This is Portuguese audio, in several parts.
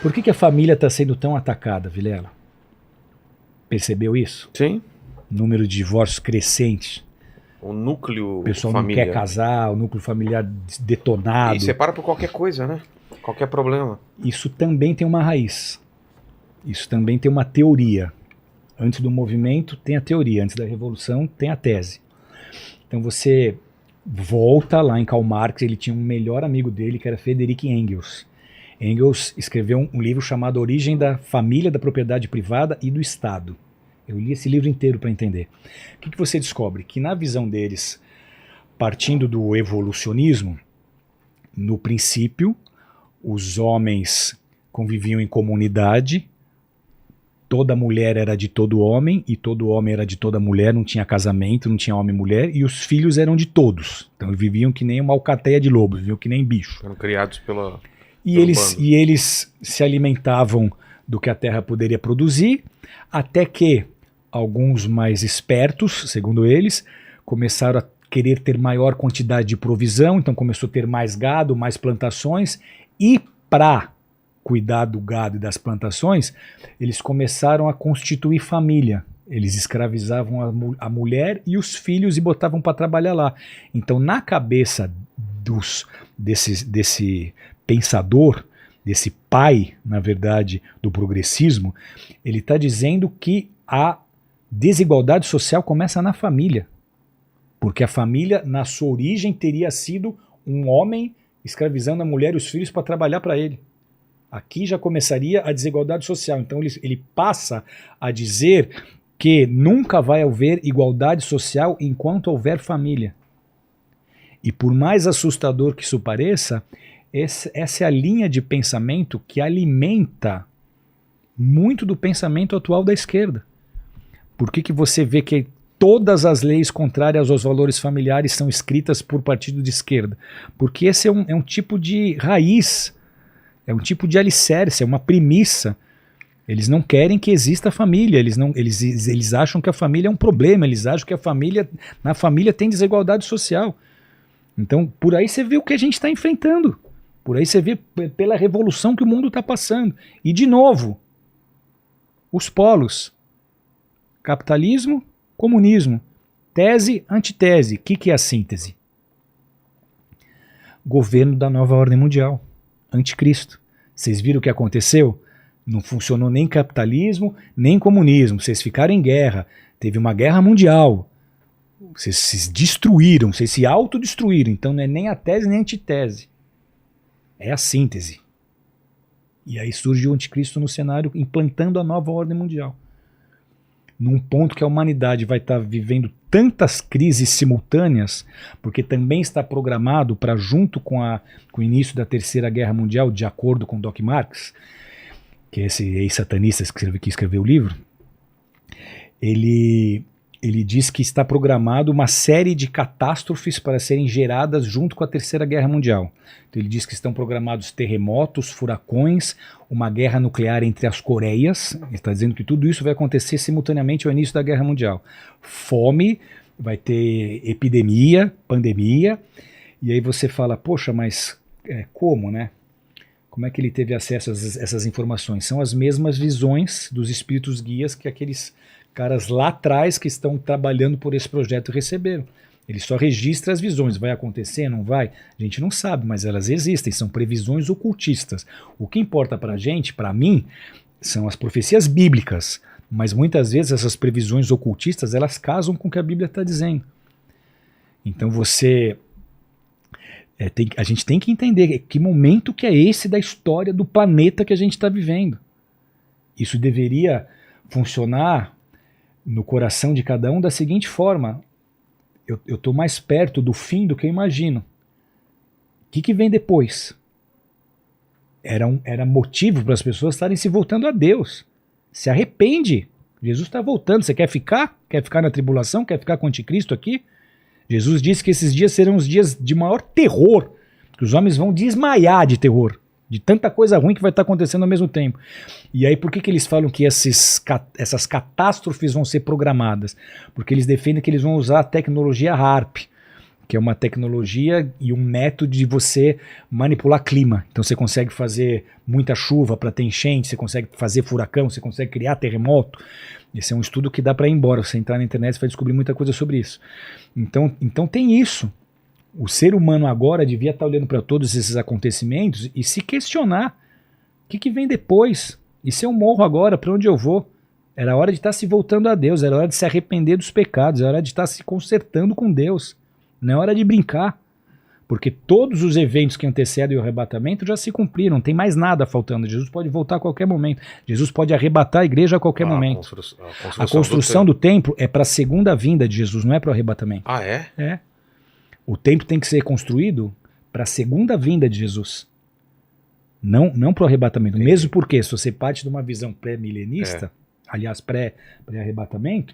Por que a família está sendo tão atacada, Vilela? Percebeu isso? Sim. Número de divórcios crescentes. O núcleo O pessoal família. não quer casar, o núcleo familiar detonado. E separa por qualquer coisa, né? Qualquer problema. Isso também tem uma raiz. Isso também tem uma teoria. Antes do movimento tem a teoria, antes da revolução tem a tese. Então você volta lá em Karl Marx, ele tinha um melhor amigo dele que era Friedrich Engels. Engels escreveu um livro chamado Origem da Família, da Propriedade Privada e do Estado. Eu li esse livro inteiro para entender. O que você descobre? Que na visão deles, partindo do evolucionismo, no princípio, os homens conviviam em comunidade, toda mulher era de todo homem e todo homem era de toda mulher, não tinha casamento, não tinha homem e mulher, e os filhos eram de todos. Então eles viviam que nem uma alcateia de lobos, viviam que nem bicho. Eram criados pelo eles se alimentavam do que a terra poderia produzir, até que alguns mais espertos, segundo eles, começaram a querer ter maior quantidade de provisão, então começou a ter mais gado, mais plantações, e para cuidar do gado e das plantações, eles começaram a constituir família. Eles escravizavam a mulher e os filhos e botavam para trabalhar lá. Então, na cabeça desse pensador, desse pai, na verdade, do progressismo, ele está dizendo que a desigualdade social começa na família. Porque a família, na sua origem, teria sido um homem escravizando a mulher e os filhos para trabalhar para ele. Aqui já começaria a desigualdade social. Então ele passa a dizer que nunca vai haver igualdade social enquanto houver família. E por mais assustador que isso pareça, essa é a linha de pensamento que alimenta muito do pensamento atual da esquerda. Por que você vê que todas as leis contrárias aos valores familiares são escritas por partido de esquerda? Porque esse é um tipo de raiz, é um tipo de alicerce, é uma premissa. Eles não querem que exista família, eles acham que a família é um problema, eles acham que na família tem desigualdade social. Então, por aí você vê o que a gente está enfrentando. Por aí você vê pela revolução que o mundo está passando. E, de novo, os polos. Capitalismo, comunismo. Tese, antitese. O que é a síntese? Governo da nova ordem mundial. Anticristo. Vocês viram o que aconteceu? Não funcionou nem capitalismo, nem comunismo. Vocês ficaram em guerra. Teve uma guerra mundial. Vocês se destruíram, vocês se autodestruíram. Então não é nem a tese nem a antitese. É a síntese. E aí surge o anticristo no cenário, implantando a nova ordem mundial. Num ponto que a humanidade vai estar vivendo tantas crises simultâneas, porque também está programado para, junto com o início da Terceira Guerra Mundial, de acordo com Doc Marx, que é esse ex-satanista que escreveu o livro, ele diz que está programado uma série de catástrofes para serem geradas junto com a Terceira Guerra Mundial. Então ele diz que estão programados terremotos, furacões, uma guerra nuclear entre as Coreias. Ele está dizendo que tudo isso vai acontecer simultaneamente ao início da Guerra Mundial. Fome, vai ter epidemia, pandemia, e aí você fala, poxa, mas como, né? Como é que ele teve acesso a essas informações? São as mesmas visões dos espíritos guias que aqueles caras lá atrás que estão trabalhando por esse projeto receberam. Ele só registra as visões. Vai acontecer, não vai? A gente não sabe, mas elas existem, são previsões ocultistas. O que importa pra gente, pra mim, são as profecias bíblicas, mas muitas vezes essas previsões ocultistas, elas casam com o que a Bíblia está dizendo. Então a gente tem que entender que momento que é esse da história do planeta que a gente está vivendo. Isso deveria funcionar no coração de cada um da seguinte forma: eu estou mais perto do fim do que eu imagino. O que vem depois? Era motivo para as pessoas estarem se voltando a Deus. Se arrepende. Jesus está voltando. Você quer ficar? Quer ficar na tribulação? Quer ficar com o anticristo aqui? Jesus disse que esses dias serão os dias de maior terror, que os homens vão desmaiar de terror, de tanta coisa ruim que vai estar acontecendo ao mesmo tempo. E aí por que eles falam que essas catástrofes vão ser programadas? Porque eles defendem que eles vão usar a tecnologia HARP, que é uma tecnologia e um método de você manipular clima. Então você consegue fazer muita chuva para ter enchente, você consegue fazer furacão, você consegue criar terremoto. Esse é um estudo que dá para ir embora. Você entrar na internet, você vai descobrir muita coisa sobre isso. Então tem isso. O ser humano agora devia estar olhando para todos esses acontecimentos e se questionar o que vem depois. E se eu morro agora, para onde eu vou? Era hora de estar se voltando a Deus, era hora de se arrepender dos pecados, era hora de estar se consertando com Deus. Não é hora de brincar, porque todos os eventos que antecedem o arrebatamento já se cumpriram, não tem mais nada faltando. Jesus pode voltar a qualquer momento, Jesus pode arrebatar a igreja a qualquer momento. A construção do templo é para a segunda vinda de Jesus, não é para o arrebatamento. Ah, é? É. O templo tem que ser construído para a segunda vinda de Jesus, não para o arrebatamento. Entendi. Mesmo porque, se você parte de uma visão pré-milenista, aliás, pré-arrebatamento,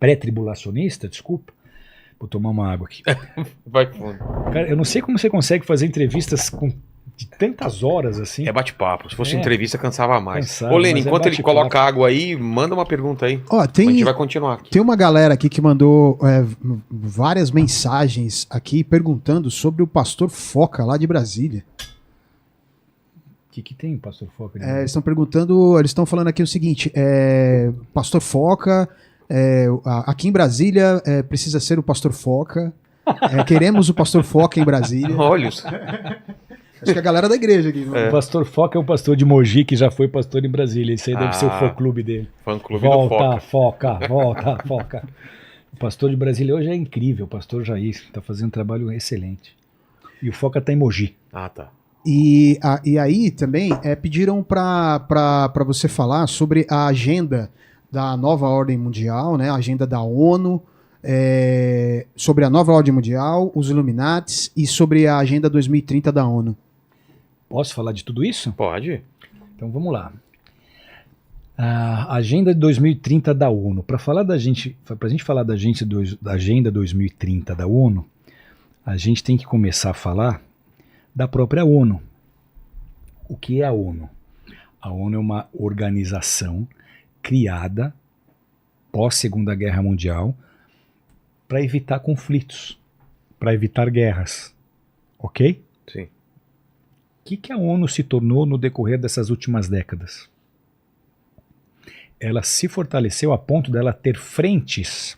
pré-tribulacionista, desculpa, vou tomar uma água aqui. Vai fundo. Cara, eu não sei como você consegue fazer entrevistas de tantas horas assim. É bate-papo. Se fosse É. entrevista, cansava mais. Cansava, Ô, Lene, mas é enquanto ele bate-papo. coloca água aí, manda uma pergunta aí. Ó, A gente tem, vai continuar aqui. tem uma galera aqui que mandou várias mensagens aqui perguntando sobre o pastor Foca lá de Brasília. O que tem, pastor Foca? Eles estão perguntando, eles estão falando aqui o seguinte: pastor Foca, aqui em Brasília precisa ser o pastor Foca. Queremos o pastor Foca em Brasília. Olha, Acho que é a galera da igreja aqui. O pastor Foca é o pastor de Mogi, que já foi pastor em Brasília. Esse aí deve ser o fã-clube dele. fã-clube do Volta, Foca. Foca, Foca. O pastor de Brasília hoje é incrível, o pastor Jair. Está fazendo um trabalho excelente. E o Foca está em Mogi. Ah, tá. E aí também pediram para você falar sobre a agenda da nova ordem mundial, né? A agenda da ONU, sobre a nova ordem mundial, os Illuminatis e sobre a agenda 2030 da ONU. Posso falar de tudo isso? Pode. Então vamos lá. A Agenda de 2030 da ONU. Para a gente falar da Agenda 2030 da ONU, a gente tem que começar a falar da própria ONU. O que é a ONU? A ONU é uma organização criada pós-Segunda Guerra Mundial para evitar conflitos, para evitar guerras. Ok? Sim. O que a ONU se tornou no decorrer dessas últimas décadas? Ela se fortaleceu a ponto dela ter frentes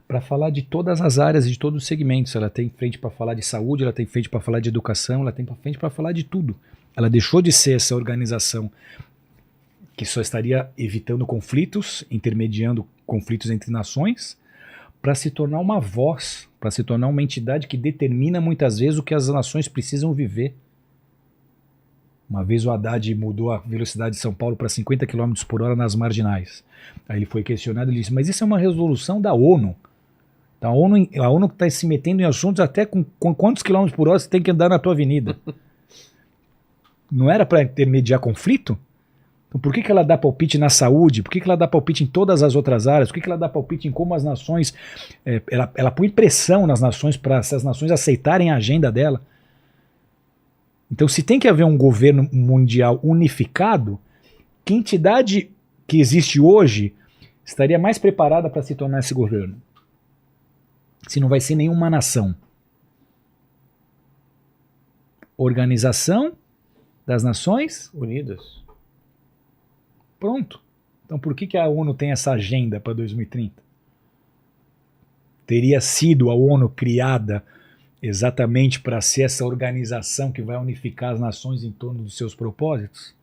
para falar de todas as áreas e de todos os segmentos. Ela tem frente para falar de saúde, ela tem frente para falar de educação, ela tem frente para falar de tudo. Ela deixou de ser essa organização que só estaria evitando conflitos, intermediando conflitos entre nações, para se tornar uma voz, para se tornar uma entidade que determina muitas vezes o que as nações precisam viver. Uma vez o Haddad mudou a velocidade de São Paulo para 50 km por hora nas marginais. Aí ele foi questionado e disse, mas isso é uma resolução da ONU. Então a ONU está se metendo em assuntos até com quantos quilômetros por hora você tem que andar na tua avenida. Não era para intermediar conflito? Então por que ela dá palpite na saúde? Por que ela dá palpite em todas as outras áreas? Por que ela dá palpite em como as nações... ela põe pressão nas nações para as nações aceitarem a agenda dela. Então se tem que haver um governo mundial unificado, que entidade que existe hoje estaria mais preparada para se tornar esse governo? Se não vai ser nenhuma nação. Organização das Nações Unidas. Pronto. Então por que a ONU tem essa agenda para 2030? Teria sido a ONU criada exatamente para ser essa organização que vai unificar as nações em torno dos seus propósitos?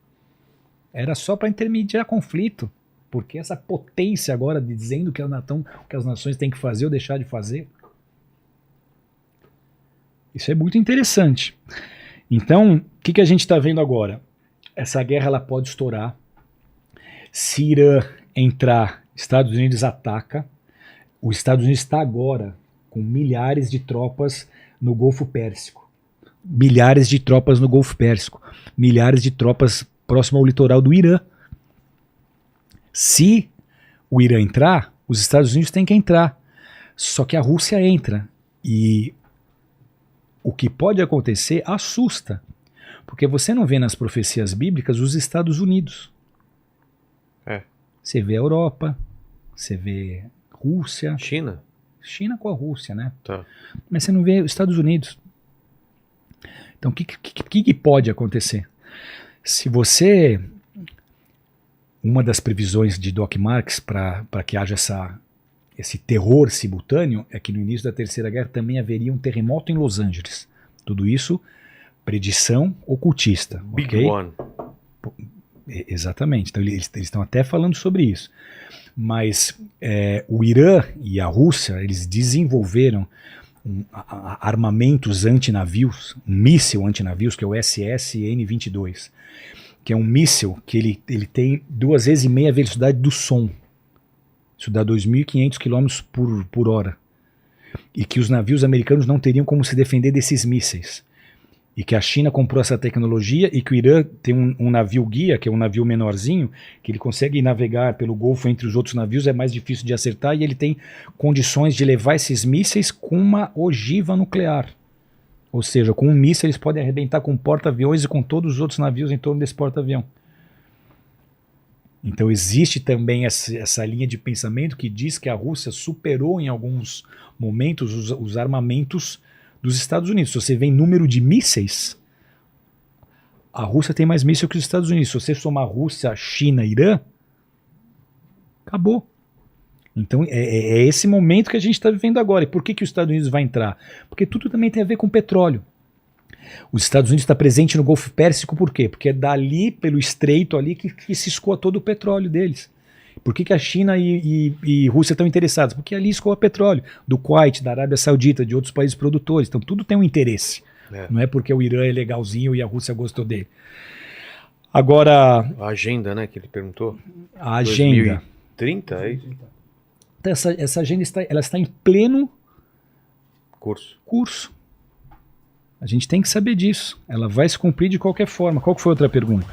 Era só para intermediar conflito. Porque essa potência agora de dizendo que as nações têm que fazer ou deixar de fazer? Isso é muito interessante. Então, o que a gente está vendo agora? Essa guerra ela pode estourar. Se Irã entrar, Estados Unidos ataca. Os Estados Unidos está agora com milhares de tropas no Golfo Pérsico. Milhares de tropas no Golfo Pérsico. Milhares de tropas próximo ao litoral do Irã. Se o Irã entrar, os Estados Unidos têm que entrar. Só que a Rússia entra. E o que pode acontecer assusta. Porque você não vê nas profecias bíblicas os Estados Unidos. É. Você vê a Europa, você vê Rússia, China. China com a Rússia, né? Tá. Mas você não vê os Estados Unidos. Então, o que pode acontecer? Se você... Uma das previsões de Doc Marx para que haja esse terror simultâneo é que no início da Terceira Guerra também haveria um terremoto em Los Angeles. Tudo isso, predição ocultista. Big ok? One. Exatamente. Então eles estão até falando sobre isso. Mas o Irã e a Rússia, eles desenvolveram armamentos antinavios, um míssil antinavios, que é o SSN-22, que é um míssil que ele tem 2 vezes e meia a velocidade do som. Isso dá 2.500 km por hora. E que os navios americanos não teriam como se defender desses mísseis. E que a China comprou essa tecnologia e que o Irã tem um navio guia, que é um navio menorzinho, que ele consegue navegar pelo Golfo entre os outros navios, é mais difícil de acertar, e ele tem condições de levar esses mísseis com uma ogiva nuclear. Ou seja, com um míssil eles podem arrebentar com porta-aviões e com todos os outros navios em torno desse porta-avião. Então existe também essa linha de pensamento que diz que a Rússia superou em alguns momentos os armamentos dos Estados Unidos. Se você vê em número de mísseis, a Rússia tem mais mísseis que os Estados Unidos. Se você somar Rússia, China, Irã, acabou. Então é esse momento que a gente está vivendo agora. E por que os Estados Unidos vai entrar? Porque tudo também tem a ver com petróleo. Os Estados Unidos está presente no Golfo Pérsico por quê? Porque é dali, pelo estreito ali, que se escoa todo o petróleo deles. Por que a China e Rússia estão interessados? Porque ali escoa petróleo, do Kuwait, da Arábia Saudita, de outros países produtores. Então tudo tem um interesse. Não é porque o Irã é legalzinho e a Rússia gostou dele. Agora... A agenda, né, que ele perguntou. A agenda. 2030, é isso? Então, essa agenda ela está em pleno curso. A gente tem que saber disso. Ela vai se cumprir de qualquer forma. Qual que foi a outra pergunta?